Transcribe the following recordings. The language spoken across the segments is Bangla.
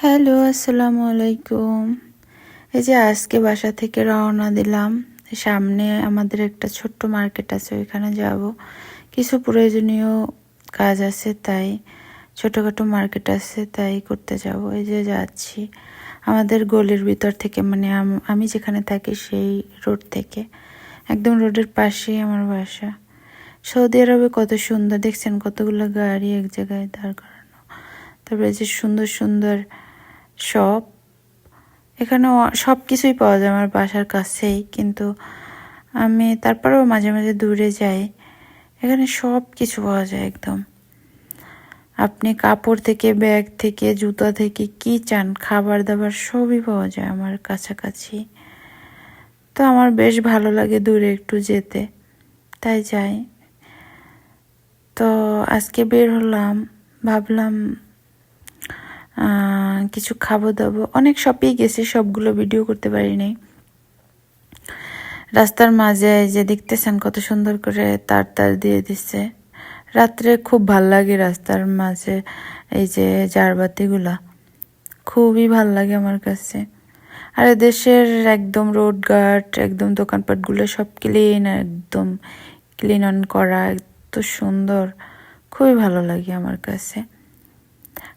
হ্যালো, আসসালামু আলাইকুম। এই যে আজকে বাসা থেকে রওনা দিলাম। সামনে আমাদের একটা ছোট্ট মার্কেট আছে, ওইখানে যাব। কিছু প্রয়োজনীয় কাজ আছে, তাই ছোটখাটো মার্কেট আছে, তাই করতে যাব। এই যে যাচ্ছি আমাদের গলির ভিতর থেকে, মানে আমি যেখানে থাকি সেই রোড থেকে, একদম রোডের পাশেই আমার বাসা। সৌদি আরবে কত সুন্দর দেখছেন, কতগুলো গাড়ি এক জায়গায় দাঁড় করানো। তারপরে যে সুন্দর সুন্দর শপ, এখানে সব কিছুই পাওয়া যায় আমার বাসার কাছেই, কিন্তু আমি তারপরেও মাঝে মাঝে দূরে যাই। এখানে সব কিছু পাওয়া যায় একদম। আপনি কাপড় থেকে, ব্যাগ থেকে, জুতা থেকে কি চান, খাবার দাবার সবই পাওয়া যায় আমার কাছাকাছি। তো আমার বেশ ভালো লাগে দূরে একটু যেতে, তাই যাই। তো আজকে বের হলাম, ভাবলাম কিছু খাবো দাবো। অনেক শপেই গেছি, সবগুলো ভিডিও করতে পারিনি। রাস্তার মাঝে যে দেখতেছেন কত সুন্দর করে তার তার দিয়ে দিচ্ছে। রাত্রে খুব ভাল লাগে রাস্তার মাঝে এই যে ঝাড়বাতিগুলা, খুবই ভাল লাগে আমার কাছে। আর দেশের একদম রোডঘাট, একদম দোকানপাটগুলো সব ক্লিন, একদম ক্লিন অন করা, এত সুন্দর, খুবই ভালো লাগে আমার কাছে।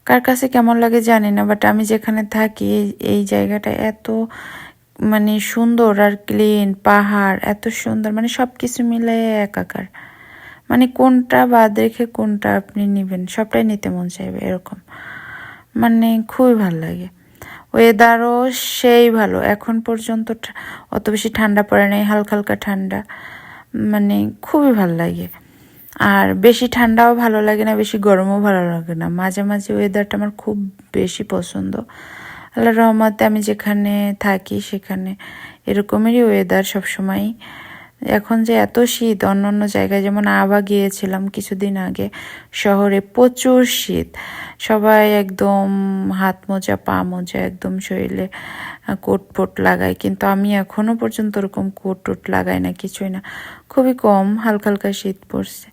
কার কাছে কেমন লাগে জানি না, বাট আমি যেখানে থাকি এই জায়গাটা এত মানে সুন্দর আর ক্লিন, পাহাড় এত সুন্দর, মানে সব কিছু মিলাই একাকার। মানে কোনটা বাদ রেখে কোনটা আপনি নেবেন, সবটাই নিতে মন চাইবে এরকম। মানে খুবই ভালো লাগে। ওয়েদারও সেই ভালো, এখন পর্যন্ত অত বেশি ঠান্ডা পড়ে নাই, হালকা হালকা ঠান্ডা, মানে খুবই ভালো লাগে। আর বেশি ঠান্ডাও ভালো লাগে না, বেশি গরমও ভালো লাগে না, মাঝে মাঝে ওয়েদারটা আমার খুব বেশি পছন্দ। আল্লাহর রহমতে আমি যেখানে থাকি সেখানে এরকমেরই ওয়েদার সবসময়। এখন যে এত শীত, অন্য অন্য জায়গায় যেমন আবা গিয়েছিলাম কিছুদিন আগে, শহরে প্রচুর শীত, সবাই একদম হাত মোজা পা মোজা একদম শরীরে কোট ফোট লাগায়, কিন্তু আমি এখনো পর্যন্ত ওরকম কোট টোট লাগাই না, কিছুই না, খুবই কম, হালকা হালকা শীত পড়ছে।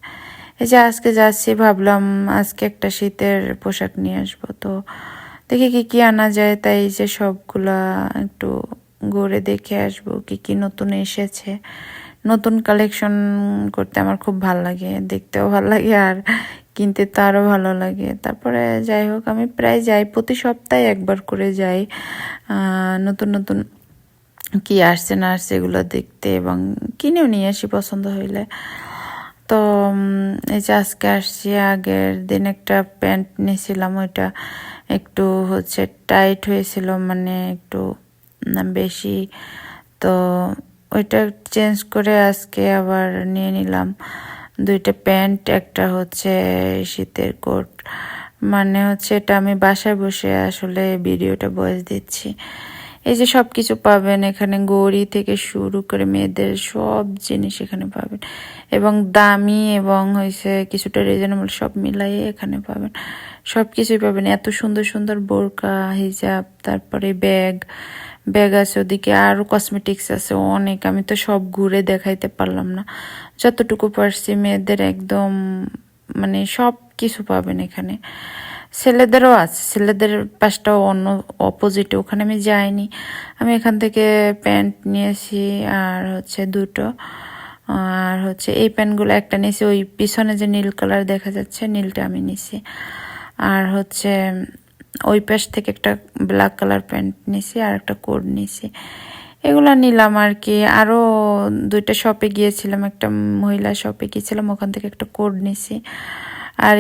এই যে আজকে যাচ্ছি, ভাবলাম আজকে একটা শীতের পোশাক নিয়ে আসবো। তো দেখি কি কি আনা যায়, তাই যে সবগুলা একটু ঘুরে দেখে আসবো কি কি নতুন এসেছে। নতুন কালেকশন করতে আমার খুব ভালো লাগে, দেখতেও ভালো লাগে আর কিনতে তো আরও ভালো লাগে। তারপরে যাই হোক, আমি প্রায় যাই, প্রতি সপ্তাহে একবার করে যাই নতুন নতুন কি আসছে না আসছে এগুলো দেখতে, এবং কিনেও নিয়ে আসি পছন্দ হইলে। তো এই যে আজকে আসছি, আগের দিন একটা প্যান্ট নিয়েছিলাম, ওইটা একটু হচ্ছে টাইট হয়েছিল, মানে একটু বেশি, তো ওইটা চেঞ্জ করে আজকে আবার নিয়ে নিলাম দুইটা প্যান্ট, একটা হচ্ছে শীতের কোট। মানে হচ্ছে এটা আমি বাসায় বসে আসলে ভিডিওটা ভয়েস দিচ্ছি। এই যে সব কিছু পাবেন এখানে, গড়ি থেকে শুরু করে মেয়েদের সব জিনিস এখানে পাবেন, এবং দামি এবং হয়েছে কিছুটা রিজনেবল, সব মিলাইয়ে এখানে পাবেন, সব কিছুই পাবেন। এত সুন্দর সুন্দর বোরকা, হিজাব, তারপরে ব্যাগ ব্যাগ আছে, ওদিকে আরও কসমেটিক্স আছে অনেক, আমি তো সব ঘুরে দেখাইতে পারলাম না, যতটুকু পারছি মেয়েদের একদম মানে সব কিছু পাবেন এখানে। ছেলেদেরও আছে, ছেলেদের পাশটাও অন্য অপোজিটে, ওখানে আমি যাইনি। আমি এখান থেকে প্যান্ট নিয়েছি আর হচ্ছে দুটো, আর হচ্ছে এই প্যান্টগুলো একটা নিয়েছি, ওই পিছনে যে নীল কালার দেখা যাচ্ছে নীলটা আমি নিছি, আর হচ্ছে ওই পাশ থেকে একটা ব্ল্যাক কালার প্যান্ট নিছি আর একটা কোট নিছি, এগুলো নিলাম আর কি। আরও দুইটা শপে গিয়েছিলাম, একটা মহিলা শপে গিয়েছিলাম, ওখান থেকে একটা কোট নিছি, আর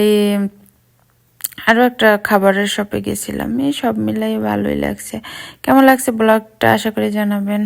আরও একটা খাবারের শপে গেছিলাম। এই সব মিলাই ভালোই লাগছে। কেমন লাগছে ব্লগটা আশা করি জানাবেন।